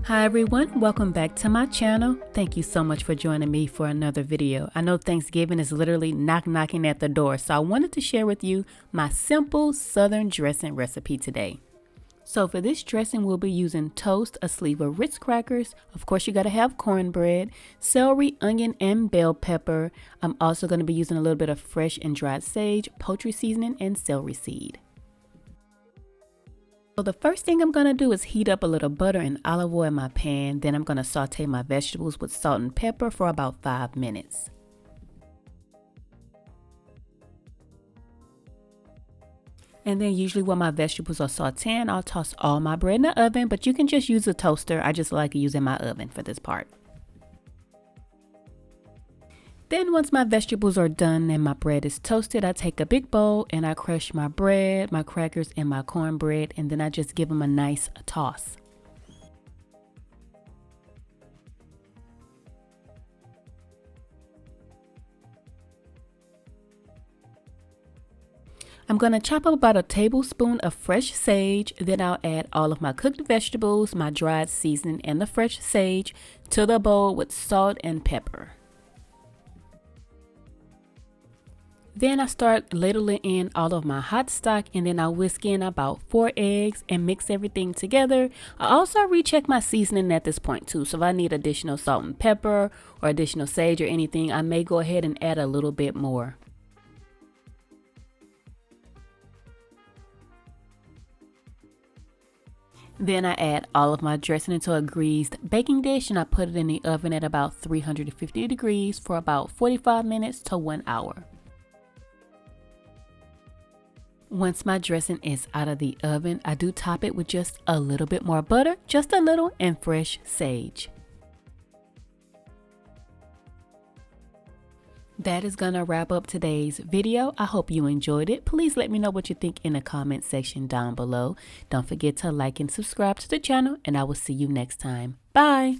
Hi everyone, welcome back to my channel. Thank you so much for joining me for another video. I know Thanksgiving is literally knocking at the door, so I wanted to share with you my simple southern dressing recipe today. So for this dressing, we'll be using toast, a sleeve of Ritz crackers. Of course, you gotta have cornbread, celery, onion, and bell pepper. I'm also gonna be using a little bit of fresh and dried sage, poultry seasoning, and celery seed. So the first thing I'm going to do is heat up a little butter and olive oil in my pan. Then I'm going to saute my vegetables with salt and pepper for about 5 minutes. And then usually when my vegetables are sauteing, I'll toss all my bread in the oven, but you can just use a toaster. I just like using my oven for this part. Then once my vegetables are done and my bread is toasted, I take a big bowl and I crush my bread, my crackers, and my cornbread, and then I just give them a nice toss. I'm going to chop up about a tablespoon of fresh sage, then I'll add all of my cooked vegetables, my dried seasoning, and the fresh sage to the bowl with salt and pepper. Then I start ladling in all of my hot stock, and then I whisk in about 4 eggs and mix everything together. I also recheck my seasoning at this point too, so if I need additional salt and pepper or additional sage or anything, I may go ahead and add a little bit more. Then I add all of my dressing into a greased baking dish and I put it in the oven at about 350 degrees for about 45 minutes to 1 hour. Once my dressing is out of the oven, I do top it with just a little bit more butter, just a little, and fresh sage. That is gonna wrap up today's video. I hope you enjoyed it. Please let me know what you think in the comment section down below. Don't forget to like and subscribe to the channel, and I will see you next time. Bye!